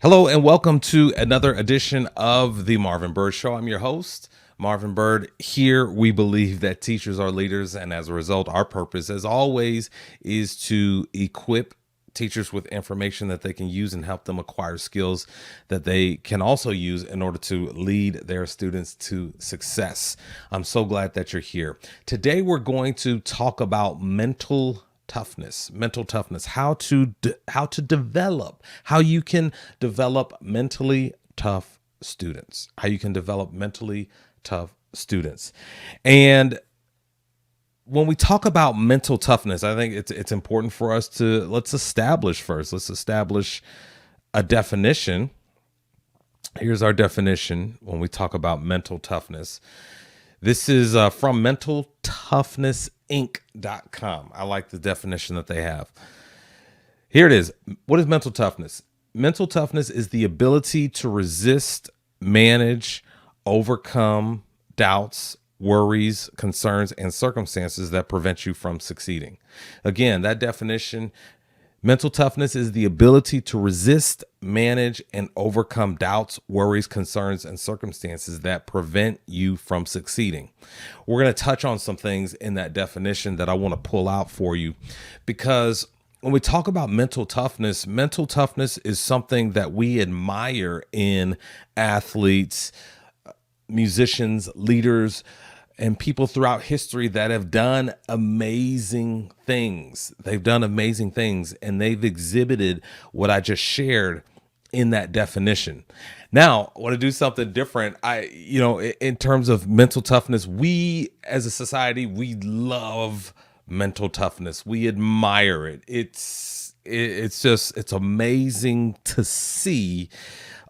Hello and welcome to another edition of the Marvin Bird Show. I'm your host, Marvin Bird. Here we believe that teachers are leaders, and as a result, our purpose, as always, is to equip teachers with information that they can use and help them acquire skills that they can also use in order to lead their students to success. I'm so glad that you're here. Today, we're going to talk about mental toughness, how to develop, how you can develop mentally tough students, And when we talk about mental toughness, I think it's important for us to let's establish a definition. Here's our definition when we talk about mental toughness. This is from mentaltoughness.inc.com. I like the definition that they have. Here it is. What is mental toughness? Mental toughness is the ability to resist, manage, overcome doubts, worries, concerns, and circumstances that prevent you from succeeding. Again, that definition: mental toughness is the ability to resist, manage, and overcome doubts, worries, concerns, and circumstances that prevent you from succeeding. We're going to touch on some things in that definition that I want to pull out for you, because when we talk about mental toughness is something that we admire in athletes, musicians, leaders, and people throughout history that have done amazing things. They've done amazing things, and they've exhibited what I just shared in that definition. Now, I want to do something different. In terms of mental toughness, we as a society, we love mental toughness. We admire it. It's amazing to see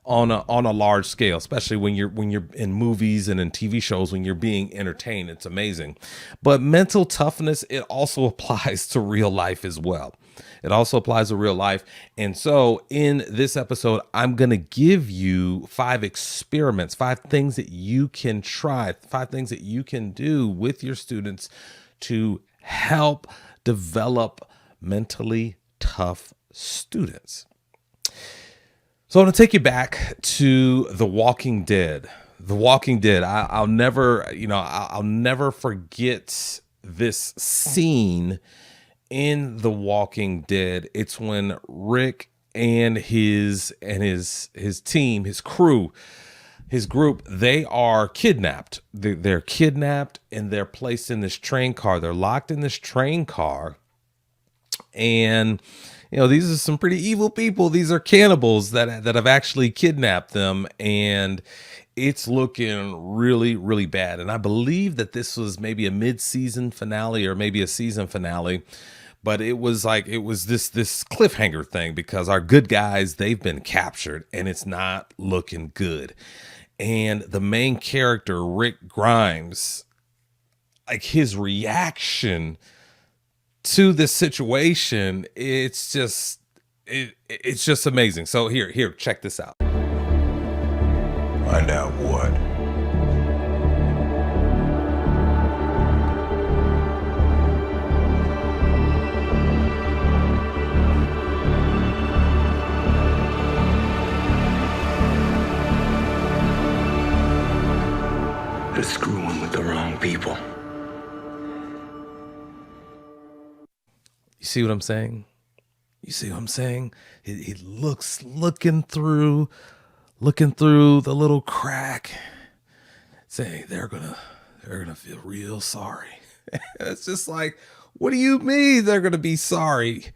on a large scale, especially when you're in movies and in TV shows, when you're being entertained. It's amazing. But mental toughness, it also applies to real life as well. And so in this episode, I'm going to give you 5 experiments, 5 things that you can try, 5 things that you can do with your students to help develop mentally tough students. So I'm going to take you back to The Walking Dead. The Walking Dead. I'll never forget this scene in The Walking Dead. It's when Rick and his team, his crew, his group, they are kidnapped. They're kidnapped and they're placed in this train car. They're locked in this train car. And these are some pretty evil people. These are cannibals that have actually kidnapped them, and it's looking really, really bad. And I believe that this was maybe a mid-season finale or maybe a season finale, but it was this cliffhanger thing, because our good guys, they've been captured and it's not looking good. And the main character, Rick Grimes, his reaction to this situation, it's just amazing. So here, check this out. Find out what? They're screwing with the wrong people. You see what I'm saying? He looking through the little crack, saying they're gonna feel real sorry. It's just like, what do you mean they're gonna be sorry?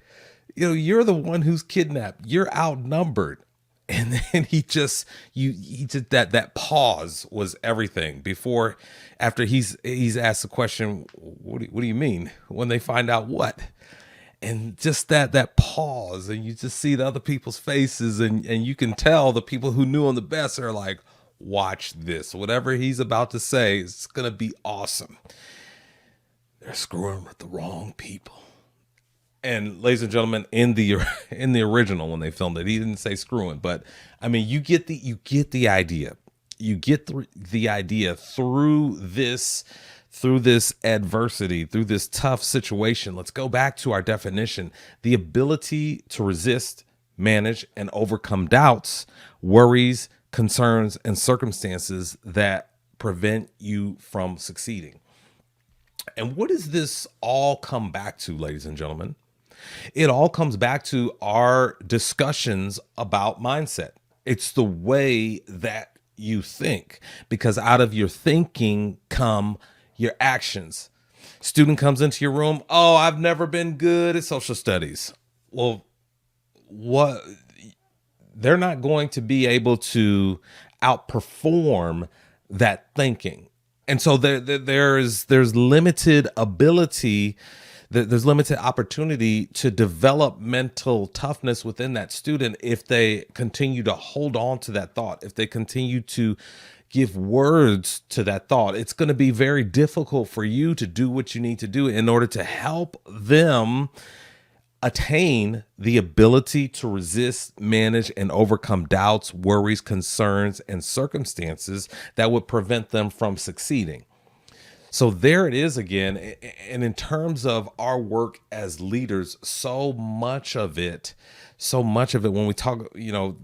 You're the one who's kidnapped. You're outnumbered. And then he did that pause was everything. After he's asked the question, what do you mean? When they find out what? And just that pause, and you just see the other people's faces, and you can tell the people who knew him the best are like, watch this. Whatever he's about to say, it's going to be awesome. They're screwing with the wrong people. And ladies and gentlemen, in the original, when they filmed it, he didn't say screwing, but I mean, you get the idea. You get the idea through this adversity, through this tough situation. Let's go back to our definition: the ability to resist, manage, and overcome doubts, worries, concerns, and circumstances that prevent you from succeeding. And what does this all come back to, ladies and gentlemen? It all comes back to our discussions about mindset. It's the way that you think, because out of your thinking come your actions. Student comes into your room, oh, I've never been good at social studies. Well, what? They're not going to be able to outperform that thinking. And so there's limited ability, there's limited opportunity to develop mental toughness within that student if they continue to hold on to that thought, if they continue to give words to that thought. It's going to be very difficult for you to do what you need to do in order to help them attain the ability to resist, manage, and overcome doubts, worries, concerns, and circumstances that would prevent them from succeeding. So there it is again. And in terms of our work as leaders, so much of it when we talk,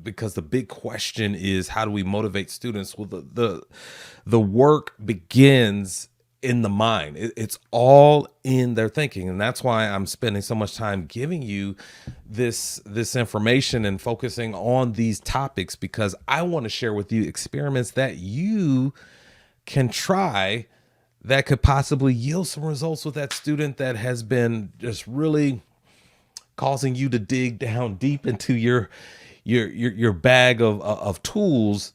because the big question is, how do we motivate students? Well, the work begins in the mind. It's all in their thinking. And that's why I'm spending so much time giving you this information and focusing on these topics, because I want to share with you experiments that you can try that could possibly yield some results with that student that has been just really causing you to dig down deep into your bag of tools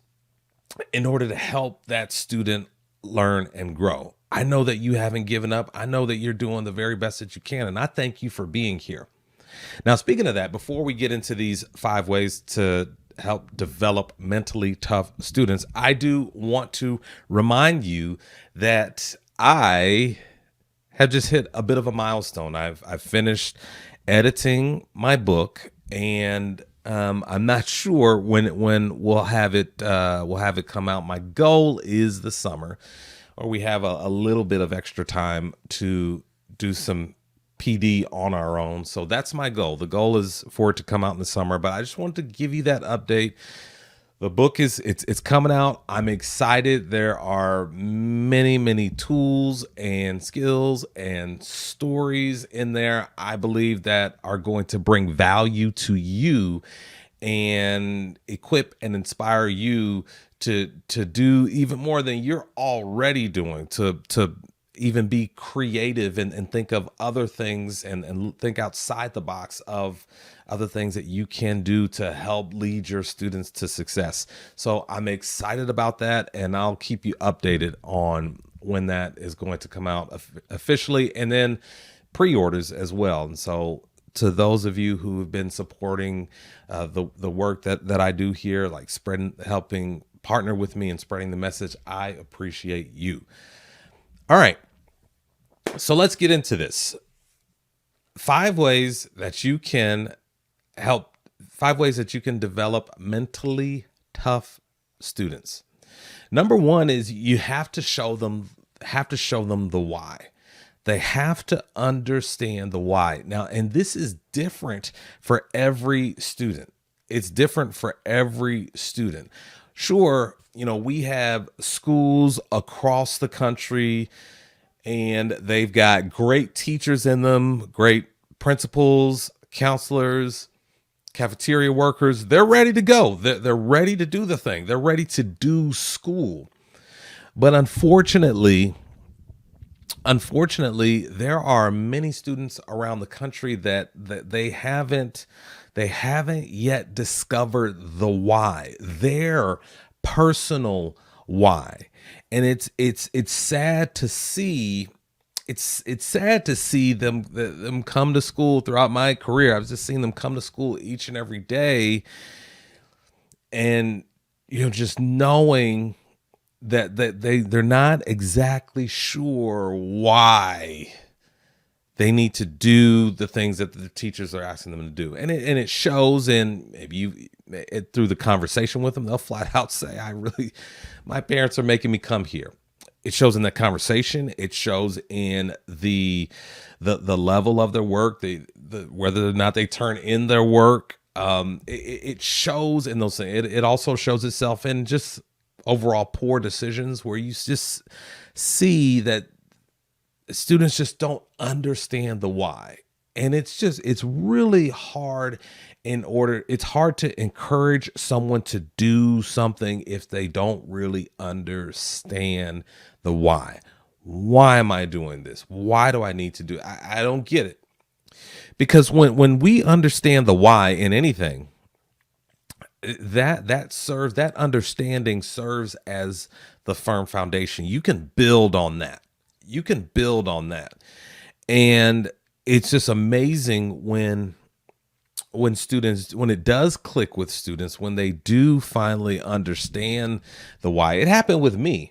in order to help that student learn and grow. I know that you haven't given up. I know that you're doing the very best that you can, and I thank you for being here. Now, speaking of that, before we get into these 5 ways to help develop mentally tough students, I do want to remind you that I have just hit a bit of a milestone. I've finished editing my book, and I'm not sure when we'll have it come out. My goal is the summer, or we have a little bit of extra time to do some PD on our own. So that's my goal. The goal is for it to come out in the summer, but I just wanted to give you that update. The book it's coming out. I'm excited. There are many tools and skills and stories in there, I believe, that are going to bring value to you and equip and inspire you to do even more than you're already doing, to even be creative and think of other things and think outside the box of other things that you can do to help lead your students to success. So I'm excited about that, and I'll keep you updated on when that is going to come out officially, and then pre-orders as well. And so to those of you who have been supporting the work that I do here, like helping partner with me and spreading the message, I appreciate you. All right, so let's get into this. 5 ways that you can develop mentally tough students. Number 1 is you have to show them the why. They have to understand the why. Now, and this is different for every student. It's different for every student. Sure, we have schools across the country, and they've got great teachers in them, great principals, counselors, cafeteria workers. They're ready to go. They're ready to do the thing. They're ready to do school. But unfortunately, there are many students around the country that they haven't yet discovered the why, their personal why. And it's sad to see. It's sad to see them come to school throughout my career. I've just seen them come to school each and every day, and just knowing that they're not exactly sure why they need to do the things that the teachers are asking them to do, and it shows in maybe through the conversation with them. They'll flat out say, my parents are making me come here. It shows in that conversation. It shows in the level of their work, the whether or not they turn in their work It shows in those things. It also shows itself in just overall poor decisions where you just see that students just don't understand the why. And it's really hard it's hard to encourage someone to do something if they don't really understand the why. Why am I doing this? Why do I need to do it? I don't get it. Because when we understand the why in anything, that understanding serves as the firm foundation. You can build on that. You can build on that. And it's just amazing when it does click with students, when they do finally understand the why. It happened with me.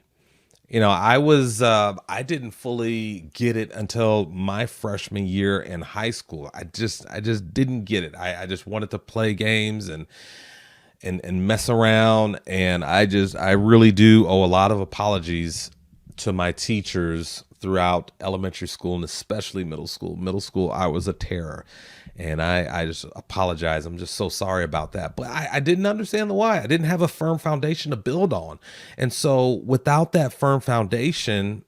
I didn't fully get it until my freshman year in high school. I just didn't get it. I just wanted to play games and mess around. And I really do owe a lot of apologies to my teachers throughout elementary school and especially middle school. Middle school, I was a terror. And I just apologize. I'm just so sorry about that. But I didn't understand the why. I didn't have a firm foundation to build on. And so without that firm foundation,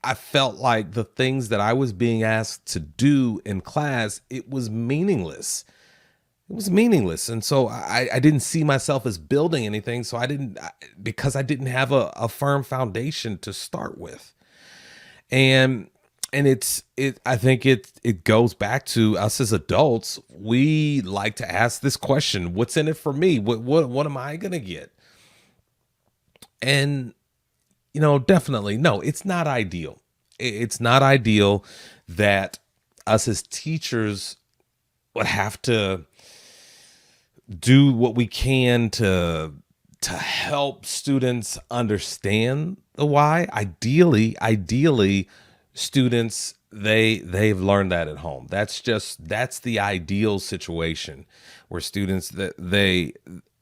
I felt like the things that I was being asked to do in class, it was meaningless. It was meaningless. And so I didn't see myself as building anything. So because I didn't have a firm foundation to start with. And I think it goes back to us as adults. We like to ask this question: what's in it for me? What am I going to get? And, definitely, no, it's not ideal. It's not ideal that us as teachers would have to do what we can to help students understand the why. Ideally, students, they've learned that at home. That's the ideal situation where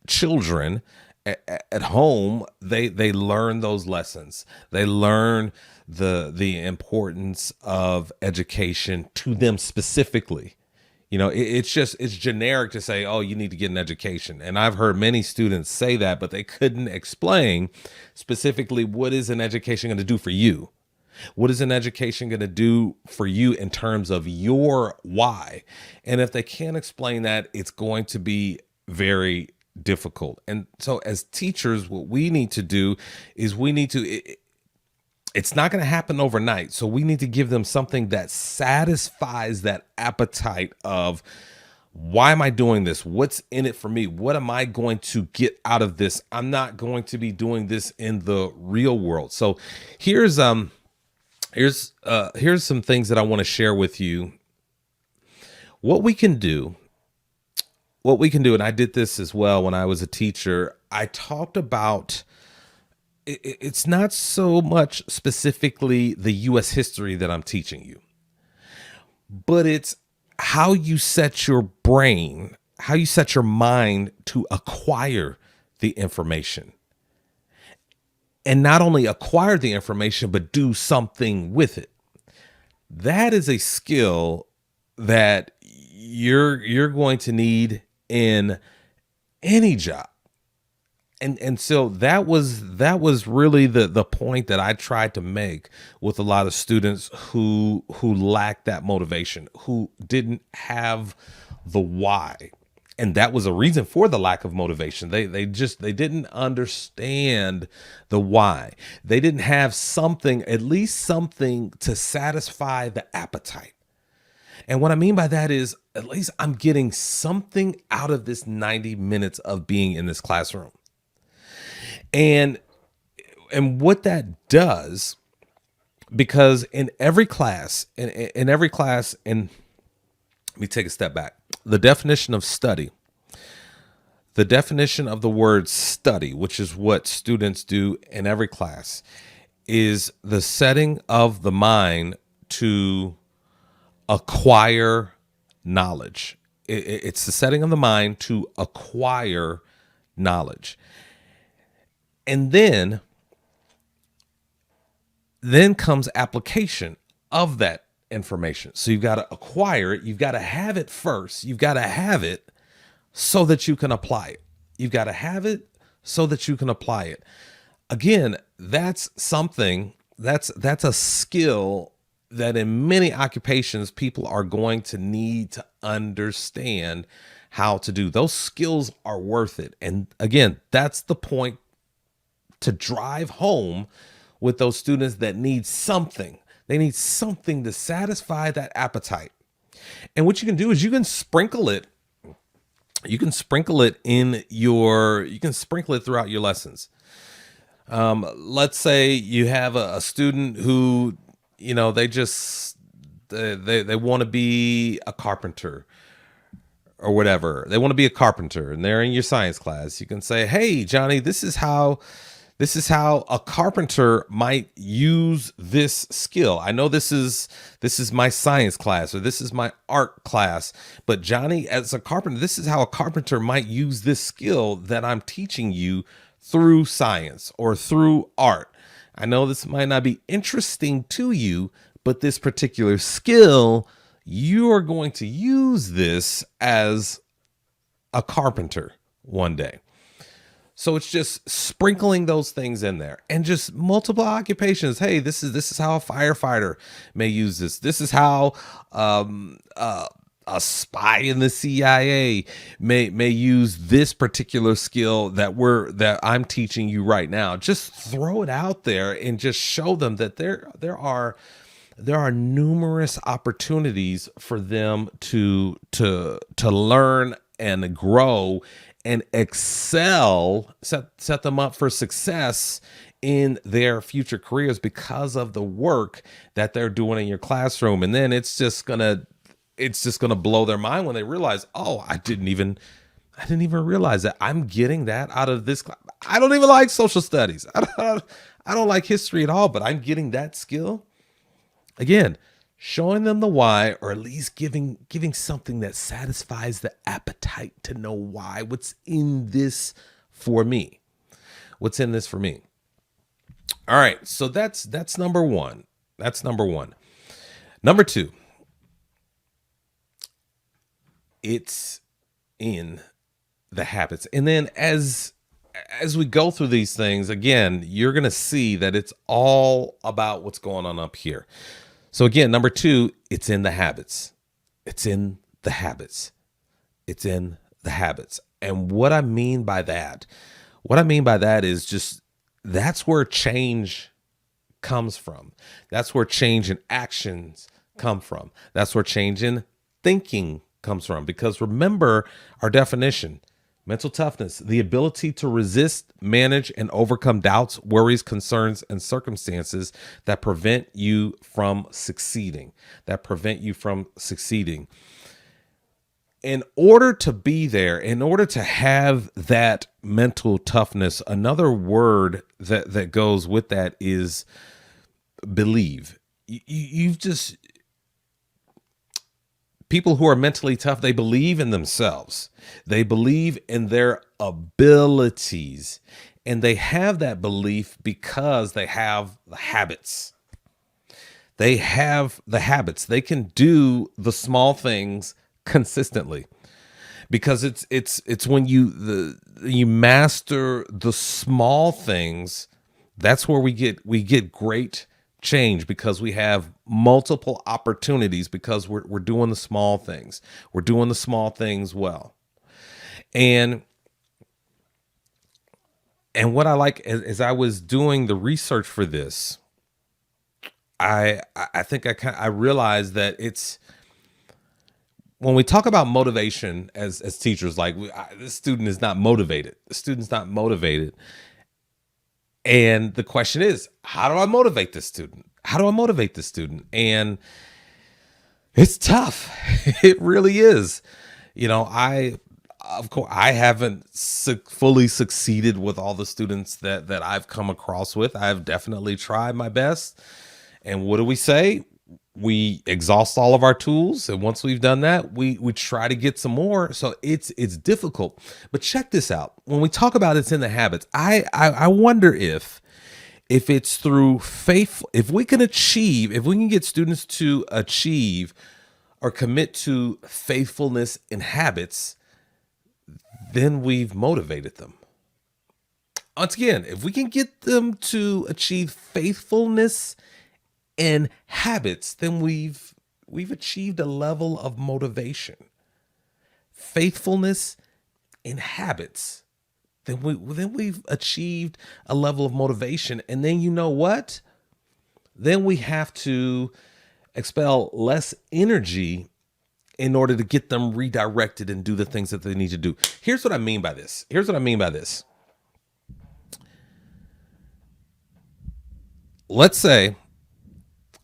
children at home, they learn those lessons. They learn the importance of education to them specifically. It's generic to say, oh, you need to get an education. And I've heard many students say that, but they couldn't explain specifically what is an education going to do for you. What is an education going to do for you in terms of your why? And if they can't explain that, it's going to be very difficult. And so as teachers, what we need to do is it's not going to happen overnight. So we need to give them something that satisfies that appetite of, why am I doing this? What's in it for me? What am I going to get out of this? I'm not going to be doing this in the real world. So here's some things that I want to share with you. What we can do, and I did this as well when I was a teacher. I talked about, it's not so much specifically the U.S. history that I'm teaching you, but it's how you set your brain, how you set your mind to acquire the information. And not only acquire the information, but do something with it. That is a skill that you're going to need in any job. And so that was really the point that I tried to make with a lot of students who lacked that motivation, who didn't have the why. And that was a reason for the lack of motivation. They didn't understand the why. They didn't have at least something to satisfy the appetite. And what I mean by that is, at least I'm getting something out of this 90 minutes of being in this classroom. And what that does, because in every class, and let me take a step back. The definition of study, the definition of the word study, which is what students do in every class, is the setting of the mind to acquire knowledge. It's the setting of the mind to acquire knowledge. And then comes application of that information. So you've got to acquire it. You've got to have it first. You've got to have it so that you can apply it. You've got to have it so that you can apply it. Again, that's something that's a skill that in many occupations people are going to need to understand how to do. Those skills are worth it. And again, that's the point to drive home with those students that need something. They need something to satisfy that appetite. And what you can do is you can sprinkle it throughout your lessons. Let's say you have a student who, they want to be a carpenter or whatever. They want to be a carpenter and they're in your science class. You can say, "Hey, Johnny, this is how a carpenter might use this skill. I know this is my science class or this is my art class, but Johnny, as a carpenter, this is how a carpenter might use this skill that I'm teaching you through science or through art. I know this might not be interesting to you, but this particular skill, you are going to use this as a carpenter one day." So it's just sprinkling those things in there and just multiple occupations. Hey, this is how a firefighter may use this. This is how a spy in the CIA may use this particular skill that I'm teaching you right now. Just throw it out there and just show them that there are numerous opportunities for them to learn and grow and excel, set them up for success in their future careers because of the work that they're doing in your classroom. And then it's just gonna blow their mind when they realize, "Oh, I didn't even realize that I'm getting that out of this class. I don't even like social studies. I don't like history at all, but I'm getting that skill." Again, showing them the why, or at least giving something that satisfies the appetite to know why. What's in this for me? What's in this for me? All right, so that's number one. That's number one. Number two, it's in the habits. And then as we go through these things, again, you're going to see that it's all about what's going on up here. So again, number two, it's in the habits. It's in the habits. It's in the habits. And what I mean by that is just that's where change comes from. That's where change in actions come from. That's where change in thinking comes from. Because remember our definition: mental toughness, the ability to resist, manage, and overcome doubts, worries, concerns, and circumstances that prevent you from succeeding. In order to be there, in order to have that mental toughness, another word that goes with that is believe. People who are mentally tough, they believe in themselves. They believe in their abilities. And they have that belief because they have the habits. They have the habits. They can do the small things consistently. Because it's when you master the small things, that's where we get great change, because we have multiple opportunities, because we're doing the small things. We're doing the small things well. And what I like, as I was doing the research for this, I think I realized that it's, when we talk about motivation as teachers, like this student is not motivated. The student's not motivated. And the question is, how do I motivate this student? How do I motivate this student? And it's tough. It really is. Of course, I haven't fully succeeded with all the students that I've come across with. I've definitely tried my best. And what do we say? We exhaust all of our tools. And once we've done that, we try to get some more. So it's difficult. But check this out. When we talk about it's in the habits, I wonder if it's through faith, if we can get students to achieve or commit to faithfulness in habits, then we've motivated them. Once again, if we can get them to achieve faithfulness in habits, then we've achieved a level of motivation. Faithfulness in habits, then we've achieved a level of motivation. And then you know what? Then we have to expel less energy in order to get them redirected and do the things that they need to do. Here's what I mean by this. Let's say,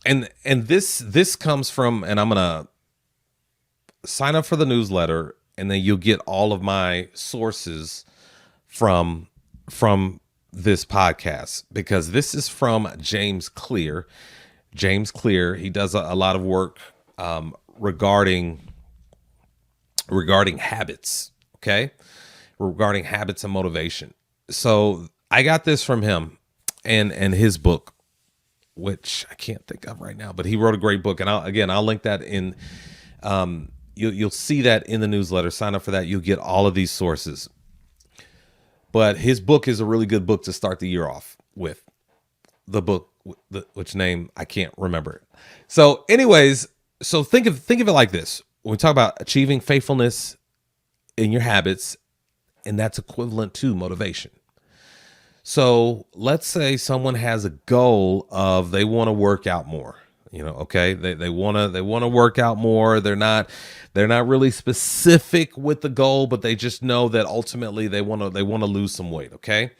and this comes from, and I'm gonna sign up for the newsletter, and then you'll get all of my sources from this podcast, because this is from James Clear. James Clear, he does a lot of work regarding habits, okay? Regarding habits and motivation. So I got this from him and his book, which I can't think of right now, but he wrote a great book. And I'll link that in, you'll see that in the newsletter. Sign up for that. You'll get all of these sources. But his book is a really good book to start the year off with. The book, which name I can't remember. So anyways, so think of it like this. When we talk about achieving faithfulness in your habits, and that's equivalent to motivation. So let's say someone has a goal of they want to work out more. Okay, they want to work out more. They're not really specific with the goal, but they just know that ultimately they want to lose some weight. Okay.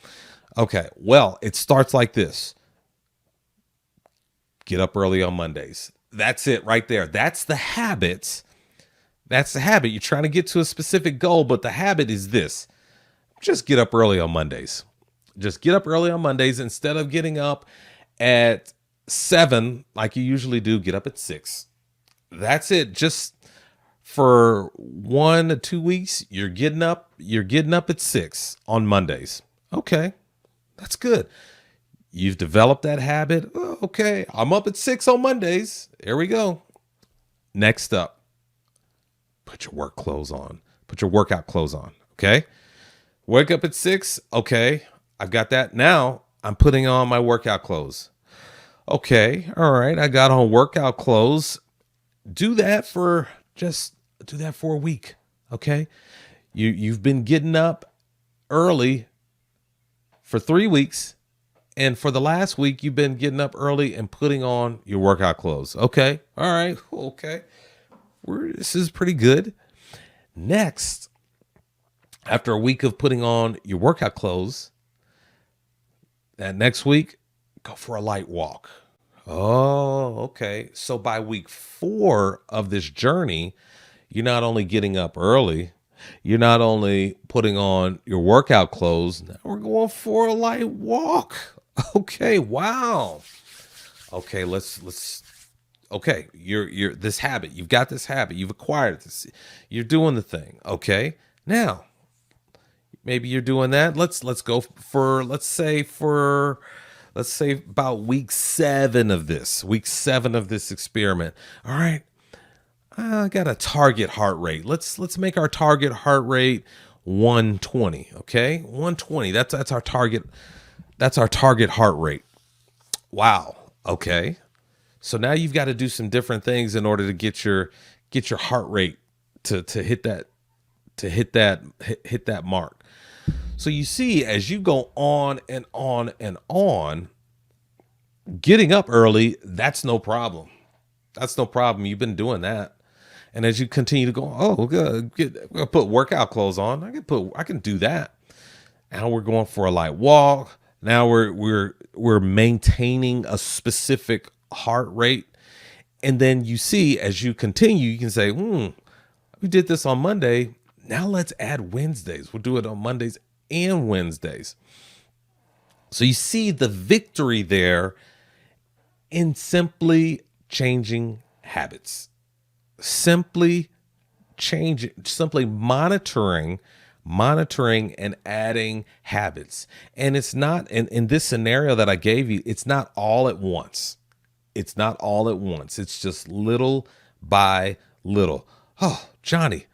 Well, it starts like this: get up early on Mondays. That's it right there. That's the habit. You're trying to get to a specific goal, but the habit is this: just get up early on Mondays. Just get up early on Mondays. Instead of getting up at 7 like you usually do, get up at 6. That's it. Just for 1 to 2 weeks, you're getting up at 6 on Mondays. Okay, that's good. You've developed that habit. Oh, okay, I'm up at 6 on Mondays. Here we go. Next up, put your work clothes on. Put your workout clothes on. Okay, wake up at 6. Okay, I've got that. Now I'm putting on my workout clothes. Okay, all right, I got on workout clothes. Do that for a week. Okay, you've been getting up early for 3 weeks, and for the last week you've been getting up early and putting on your workout clothes. Okay, all right, okay, this is pretty good. Next, after a week of putting on your workout clothes, that next week, go for a light walk. Oh, okay. So by week 4 of this journey, you're not only getting up early, you're not only putting on your workout clothes, now we're going for a light walk. Okay, wow. Okay, okay, you're this habit. You've got this habit. You've acquired this. You're doing the thing. Okay, now maybe you're doing that. Let's go for let's say about week 7 of this experiment. All right, I got a target heart rate. Let's make our target heart rate 120. Okay, 120. That's our target. That's our target heart rate. Wow. Okay. So now you've got to do some different things in order to get your heart rate to hit that mark. So you see, as you go on and on and on, getting up early, that's no problem. That's no problem. You've been doing that. And as you continue to go, oh, good, we'll put workout clothes on. I can do that. Now we're going for a light walk. Now we're maintaining a specific heart rate. And then you see, as you continue, you can say, we did this on Monday. Now let's add Wednesdays. We'll do it on Mondays and Wednesdays. So you see the victory there in simply changing habits, simply monitoring and adding habits. And it's not in this scenario that I gave you, it's not all at once. It's just little by little. Oh, Johnny,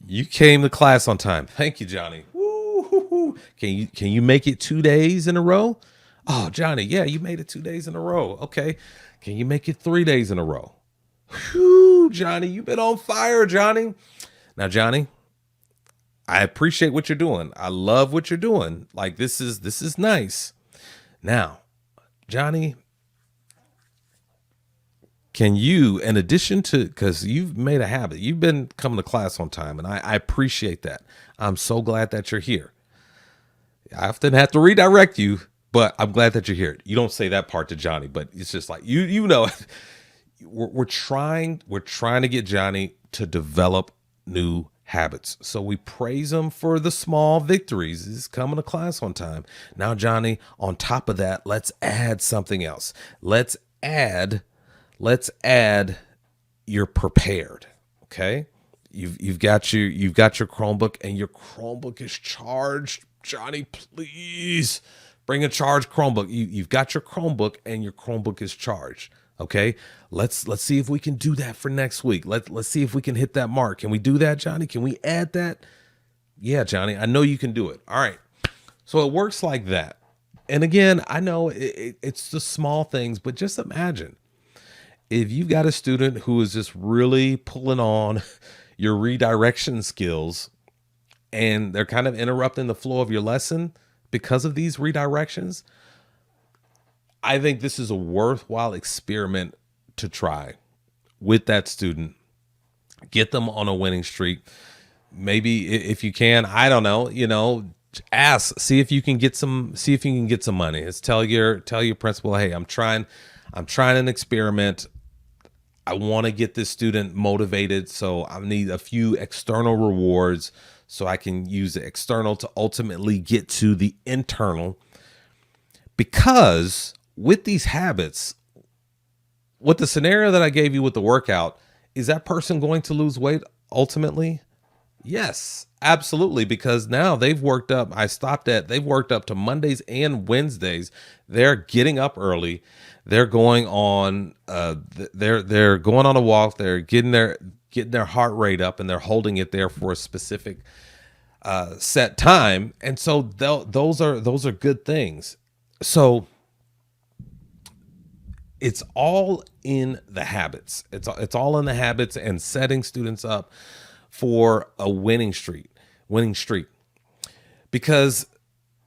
You came to class on time. Thank you, Johnny. Woo-hoo-hoo. Can you make it 2 days in a row? Oh, Johnny, yeah, you made it 2 days in a row. Okay. Can you make it 3 days in a row? Whew, Johnny, you've been on fire, Johnny. Now, Johnny, I appreciate what you're doing. I love what you're doing. Like this is nice. Now, Johnny, can you, in addition to, because you've made a habit, you've been coming to class on time, and I appreciate that. I'm so glad that you're here. I often have to redirect you, but I'm glad that you're here. You don't say that part to Johnny, but it's just like you know, we're trying to get Johnny to develop new habits. So we praise him for the small victories. He's coming to class on time. Now, Johnny, on top of that, let's add something else. Let's add you're prepared. Okay. You've got your Chromebook, and your Chromebook is charged. Johnny, please bring a charged Chromebook. You've got your Chromebook, and your Chromebook is charged. Okay. Let's see if we can do that for next week. Let's see if we can hit that mark. Can we do that, Johnny? Can we add that? Yeah, Johnny, I know you can do it. All right. So it works like that. And again, I know it's the small things, but just imagine if you've got a student who is just really pulling on your redirection skills, and they're kind of interrupting the flow of your lesson because of these redirections, I think this is a worthwhile experiment to try with that student. Get them on a winning streak. Maybe if you can, I don't know, ask, see if you can get some money. It's tell your principal, hey, I'm trying an experiment. I want to get this student motivated, so I need a few external rewards so I can use the external to ultimately get to the internal. Because with these habits, with the scenario that I gave you with the workout, is that person going to lose weight ultimately? Yes, absolutely, because now they've worked up to Mondays and Wednesdays. They're getting up early. They're going on they're going on a walk. They're getting their heart rate up, and they're holding it there for a specific set time. And so those are good things. So it's all in the habits. It's all in the habits and setting students up for a winning streak. Because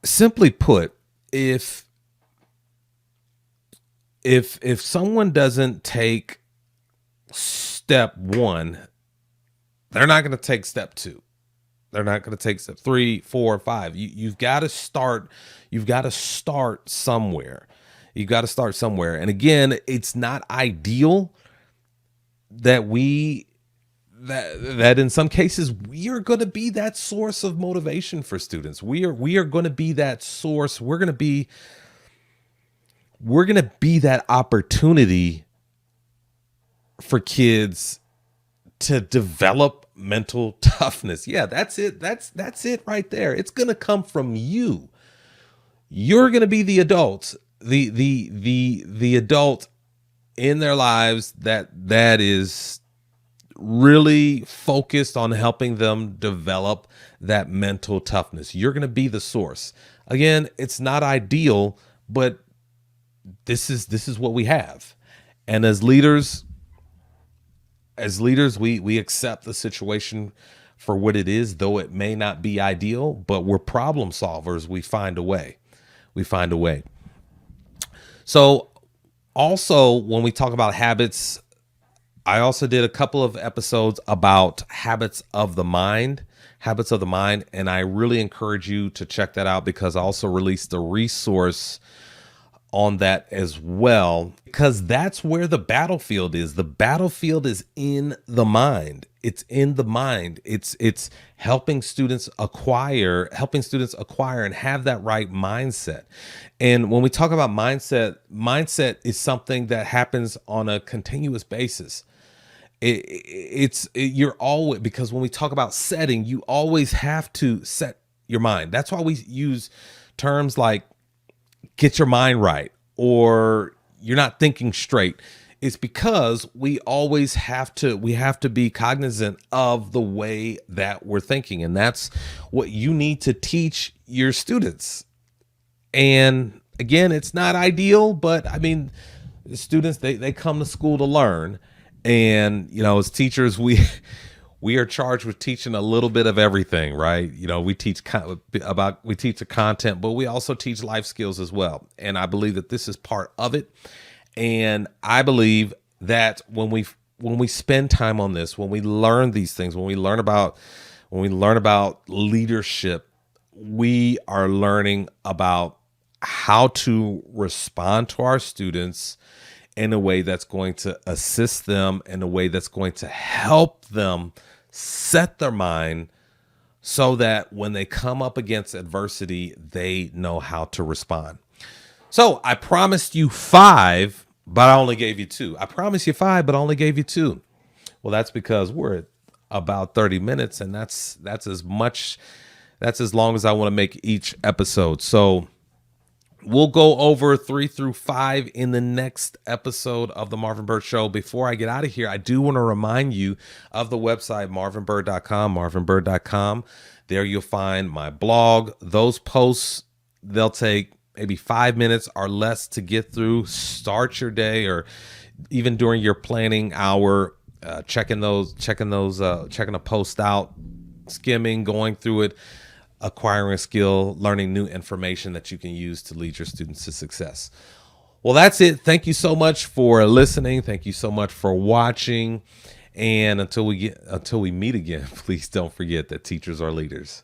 simply put, if someone doesn't take step 1, they're not going to take step 2. They're not going to take step 3, 4, 5. You've got to start. You've got to start somewhere. You've got to start somewhere. And again, it's not ideal that that in some cases we are going to be that source of motivation for students. We are going to be that source. We're going to be that opportunity for kids to develop mental toughness. Yeah, that's it. That's it right there. It's going to come from you. You're going to be the adult, the adult in their lives that is really focused on helping them develop that mental toughness. You're going to be the source. Again, it's not ideal, but this is what we have. And as leaders, we accept the situation for what it is, though it may not be ideal, but we're problem solvers. We find a way. So also, when we talk about habits, I also did a couple of episodes about habits of the mind, and I really encourage you to check that out, because I also released a resource on that as well, because that's where the battlefield is. The battlefield is in the mind. It's in the mind. It's helping students acquire and have that right mindset. And when we talk about mindset is something that happens on a continuous basis. You're always, because when we talk about setting, you always have to set your mind. That's why we use terms like get your mind right, or you're not thinking straight. It's because we always have to be cognizant of the way that we're thinking. And that's what you need to teach your students. And again, it's not ideal, but I mean, the students, they come to school to learn. And, as teachers, we are charged with teaching a little bit of everything, right? We teach the content, but we also teach life skills as well. And I believe that this is part of it. And I believe that when we spend time on this, when we learn these things, when we learn about leadership, we are learning about how to respond to our students in a way that's going to assist them, in a way that's going to help them set their mind so that when they come up against adversity, they know how to respond. So I promised you 5, but I only gave you 2. I promised you 5, but I only gave you 2. Well, that's because we're at about 30 minutes, and that's as long as I want to make each episode. So we'll go over 3 through 5 in the next episode of the Marvin Bird Show. Before I get out of here, I do want to remind you of the website, marvinbird.com, marvinbird.com. There you'll find my blog. Those posts, they'll take maybe 5 minutes or less to get through. Start your day, or even during your planning hour, checking a post out, skimming, going through it, acquiring a skill, learning new information that you can use to lead your students to success. Well, that's it. Thank you so much for listening. Thank you so much for watching. And until we meet again, please don't forget that teachers are leaders.